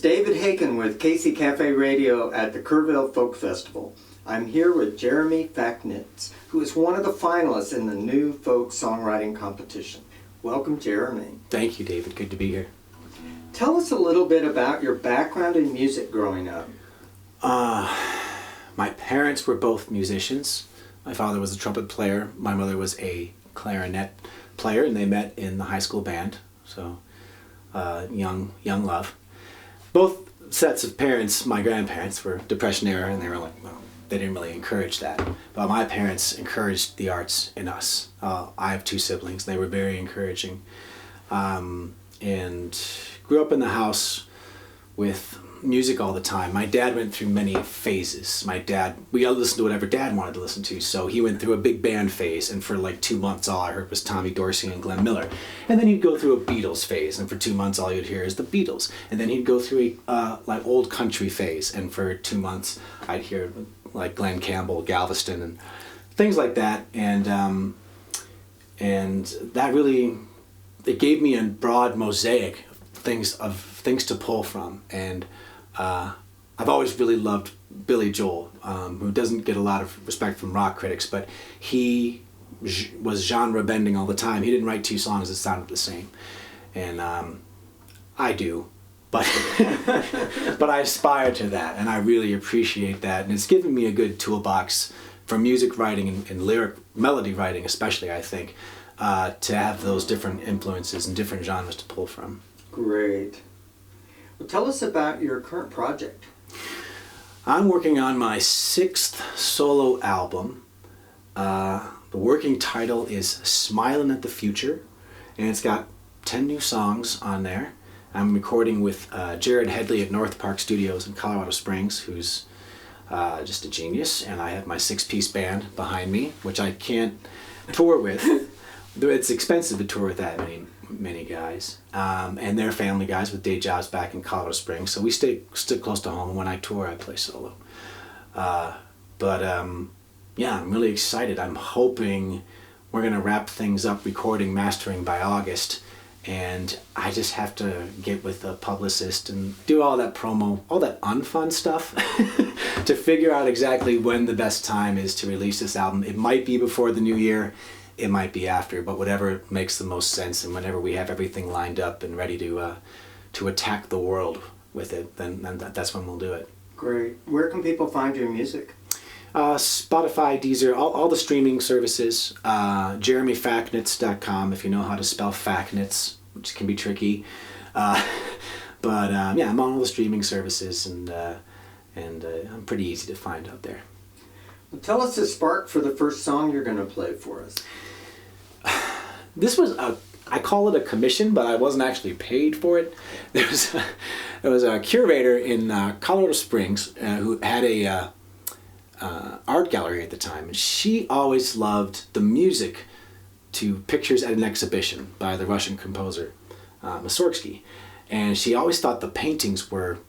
David Haken with Casey Cafe Radio at the Kerrville Folk Festival. I'm here with Jeremy Facknitz, who is one of the finalists in the new folk songwriting competition. Welcome, Jeremy. Thank you, David. Good to be here. Tell us a little bit about your background in music growing up. My parents were both musicians. My father was a trumpet player. My mother was a clarinet player, and they met in the high school band. So, young love. Both sets of parents, my grandparents, were Depression era, and they were like, well, they didn't really encourage that. But my parents encouraged the arts in us. I have two siblings. They were very encouraging. And grew up in the house with music all the time. My dad went through many phases. We all listened to whatever Dad wanted to listen to, so he went through a big band phase, and for like 2 months all I heard was Tommy Dorsey and Glenn Miller. And then he'd go through a Beatles phase, and for 2 months all you'd hear is the Beatles. And then he'd go through a like old country phase, and for 2 months I'd hear like Glenn Campbell, Galveston, and things like that. And that really, it gave me a broad mosaic of things to pull from. And I've always really loved Billy Joel, who doesn't get a lot of respect from rock critics, but he was genre bending all the time. He didn't write 2 songs that sounded the same, and I do, but but I aspire to that, and I really appreciate that, and it's given me a good toolbox for music writing and lyric melody writing, especially, I think, to have those different influences and different genres to pull from. Great. Well, tell us about your current project. I'm working on my 6th solo album. The working title is Smilin' at the Future, and it's got 10 new songs on there. I'm recording with Jared Headley at North Park Studios in Colorado Springs, who's just a genius, and I have my 6-piece band behind me, which I can't tour with. It's expensive to tour with that many guys, and they're family guys with day jobs back in Colorado Springs, so we stay close to home, and when I tour I play solo. Yeah, I'm really excited. I'm hoping we're going to wrap things up recording, mastering by August, and I just have to get with a publicist and do all that promo, all that unfun stuff to figure out exactly when the best time is to release this album. It might be before the new year, it might be after, but whatever makes the most sense, and whenever we have everything lined up and ready to attack the world with it, then that's when we'll do it. Great. Where can people find your music? Spotify, Deezer, all the streaming services. JeremyFacknitz.com if you know how to spell Facknitz, which can be tricky. Yeah, I'm on all the streaming services, and I'm pretty easy to find out there. Well, tell us the spark for the first song you're going to play for us. This was I call it a commission, but I wasn't actually paid for it. There was a curator in Colorado Springs who had a art gallery at the time, and she always loved the music to pictures at an exhibition by the Russian composer Mussorgsky, and she always thought the paintings were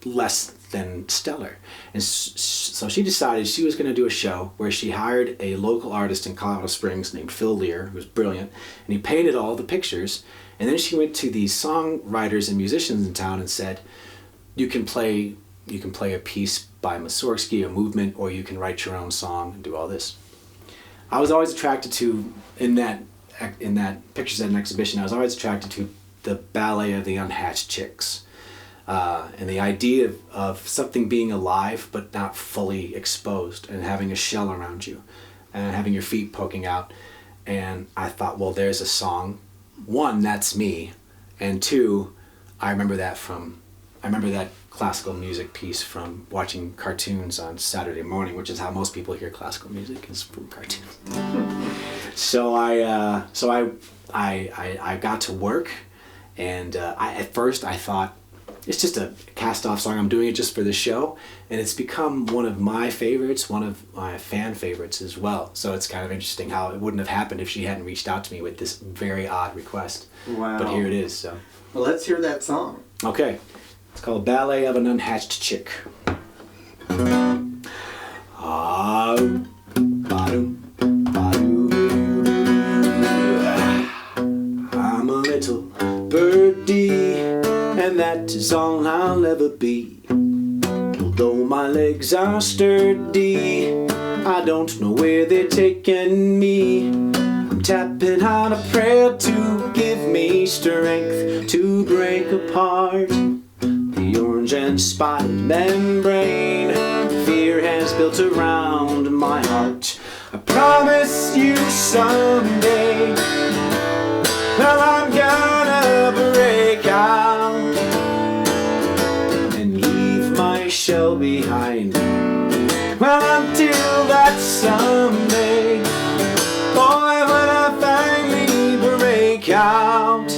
less than stellar, and so she decided she was going to do a show where she hired a local artist in Colorado Springs named Phil Lear, who was brilliant, and he painted all the pictures. And then she went to the songwriters and musicians in town and said, you can play a piece by Mussorgsky, a movement, or you can write your own song and do all this. I was always attracted to, in that Pictures at an Exhibition, I was always attracted to the ballet of the Unhatched chicks. And the idea of something being alive but not fully exposed, and having a shell around you and having your feet poking out. And I thought, well, there's a song. 1, that's me, and 2, I remember that classical music piece from watching cartoons on Saturday morning, which is how most people hear classical music, is from cartoons. So I got to work, and at first I thought, it's just a cast-off song. I'm doing it just for the show, and it's become one of my favorites, one of my fan favorites as well. So it's kind of interesting how it wouldn't have happened if she hadn't reached out to me with this very odd request. Wow. But here it is. So. Well, let's hear that song. Okay. It's called Ballet of an Unhatched Chick. I'm a little birdie, and that is is all I'll ever be. Although my legs are sturdy, I don't know where they're taking me. I'm tapping out a prayer to give me strength to break apart the orange and spotted membrane fear has built around my heart. I promise you someday, well, I'm gonna break out and leave my shell behind. Well, until that someday, boy, when I finally break out.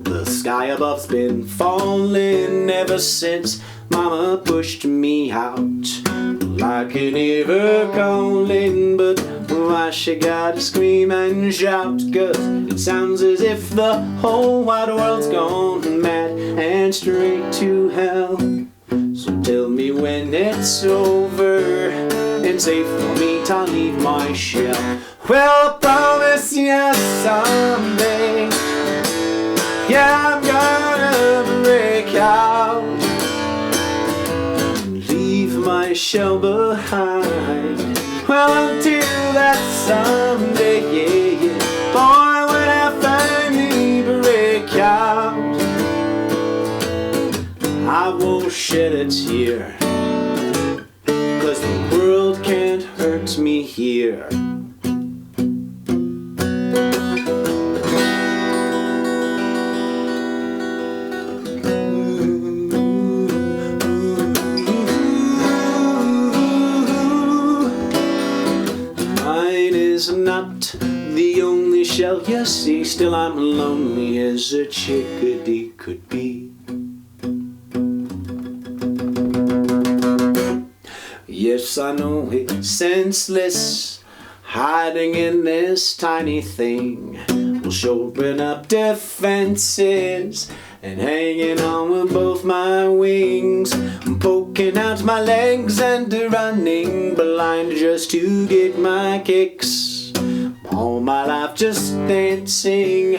The sky above's been falling ever since Mama pushed me out. Well, I can hear her calling, but why she gotta scream and shout? 'Cause it sounds as if the whole wide world's gone mad and straight to hell. So tell me when it's over and safe for me to leave my shell. Well, I promise you someday, yeah, I'm gonna break out and leave my shell behind. Well, until that someday, yeah, yeah, boy, when I finally break out, I won't shed a tear, 'cause the world can't hurt me here. Mine is not the only shell you see, still I'm lonely as a chickadee could be. Yes, I know it's senseless, hiding in this tiny thing. Well, shoring up defenses and hanging on with both my wings. I'm poking out my legs and running blind just to get my kicks. All my life just dancing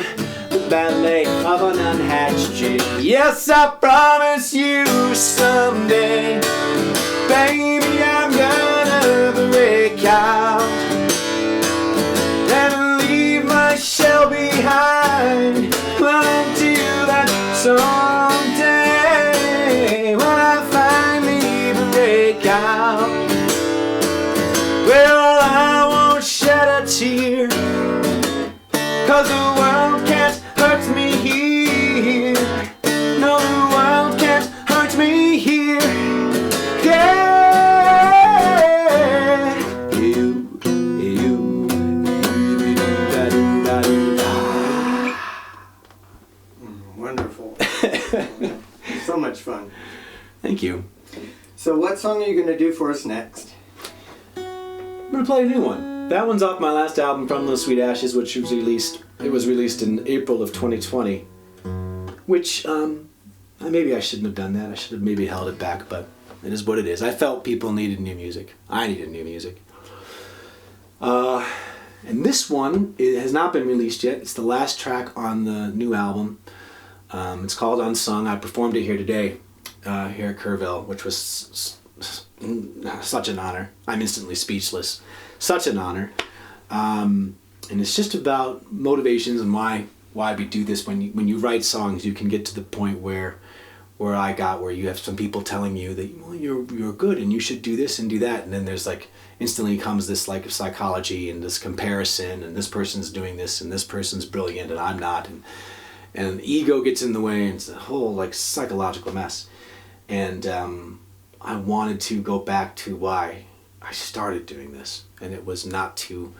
the ballet of an unhatched chick. Yes, I promise you someday, baby, I'm gonna break out and leave my shell behind. Well, until that someday, when I finally break out, well, I won't shed a tear, 'cause the world can't hurt me here. No, the world can't hurt me here. Wonderful. So much fun. Thank you. So what song are you going to do for us next? I'm gonna play a new one. That one's off my last album, From the Sweet Ashes, which was released. It was released in April of 2020. Which maybe I shouldn't have done that. I should have maybe held it back, but it is what it is. I felt people needed new music. I needed new music. And this one, it has not been released yet. It's the last track on the new album. It's called Unsung. I performed it here today, here at Kerrville, which was such an honor. I'm instantly speechless. Such an honor. And it's just about motivations and why we do this. When you write songs, you can get to the point where I got, where you have some people telling you that, well, you're good and you should do this and do that, and then there's like instantly comes this like psychology and this comparison, and this person's doing this and this person's brilliant and I'm not, and ego gets in the way, and it's a whole like psychological mess. And I wanted to go back to why I started doing this, and it was not to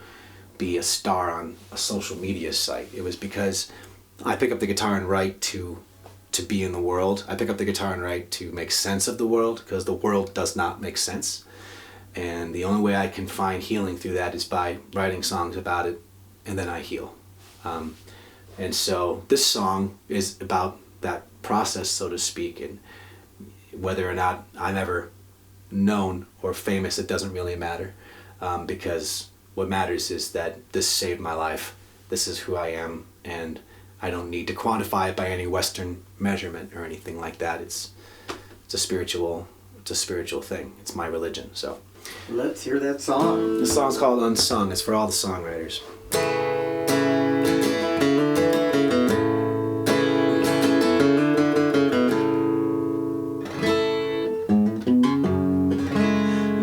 be a star on a social media site. It was because I pick up the guitar and write to be in the world. I pick up the guitar and write to make sense of the world, because the world does not make sense. And the only way I can find healing through that is by writing songs about it, and then I heal. And so this song is about that process, so to speak, and whether or not I'm ever known or famous, it doesn't really matter, because what matters is that this saved my life. This is who I am, and I don't need to quantify it by any Western measurement or anything like that. It's a spiritual thing. It's my religion. So Let's hear that song. this song's called Unsung. It's for all the songwriters.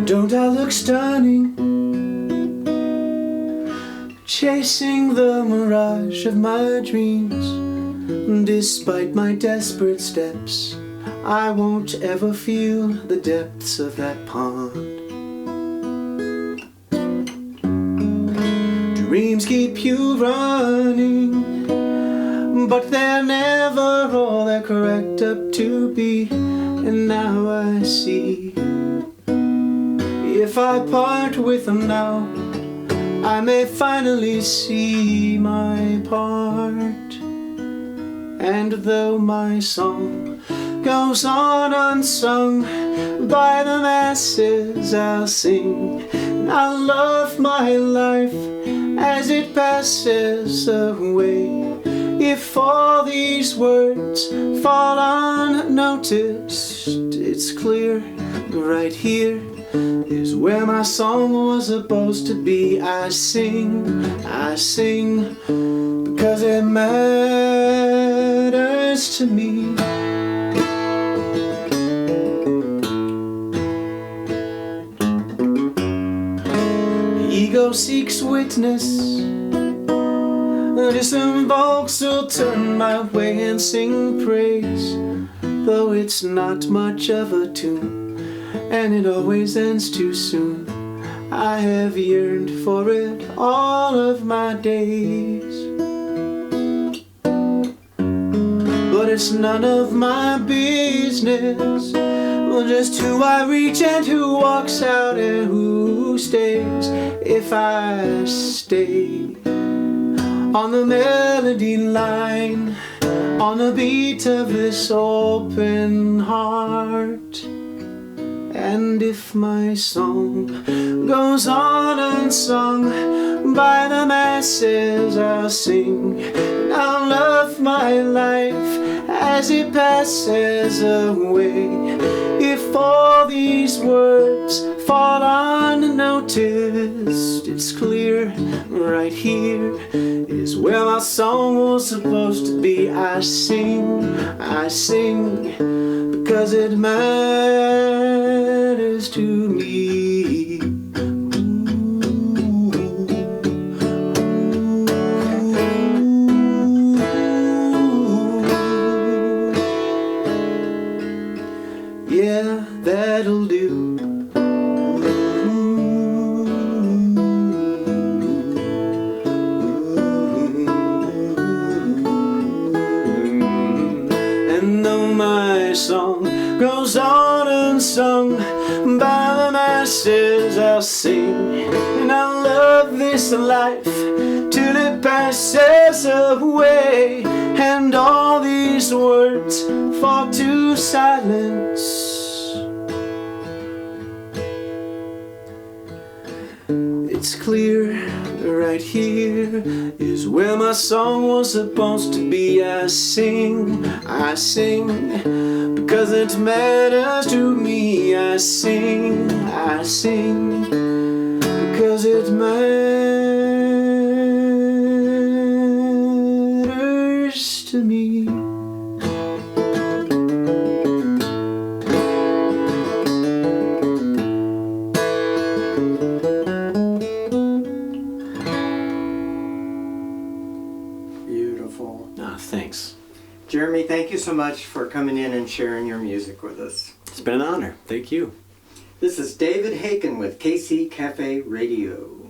Don't I look stunning, chasing the mirage of my dreams? Despite my desperate steps, I won't ever feel the depths of that pond. Dreams keep you running, but they're never all they're cracked up to be. And now I see, if I part with them now, I may finally see my part. And though my song goes on unsung by the masses, I'll sing, I'll love my life as it passes away. If all these words fall unnoticed, it's clear right here is where my song was supposed to be. I sing because it matters to me. The ego seeks witness, distant folks will turn my way and sing praise, though it's not much of a tune, and it always ends too soon. I have yearned for it all of my days, but it's none of my business, well, just who I reach and who walks out and who stays. If I stay on the melody line, on the beat of this open heart, and if my song goes on unsung by the masses, I'll sing, and I'll love my life as it passes away. If all these words fall unnoticed, it's clear right here is where my song was supposed to be. I sing because it matters to me. Yeah, that'll do. And though my song goes on unsung by the masses, I'll sing, and I'll love this life till it passes away, and all these words fall to silence. It's clear right here is where my song was supposed to be. I sing because it matters to me. I sing because it matters to me. Beautiful. Thanks. Jeremy, thank you so much for coming in and sharing your music with us. It's been an honor. Thank you. This is David Haken with KC Cafe Radio.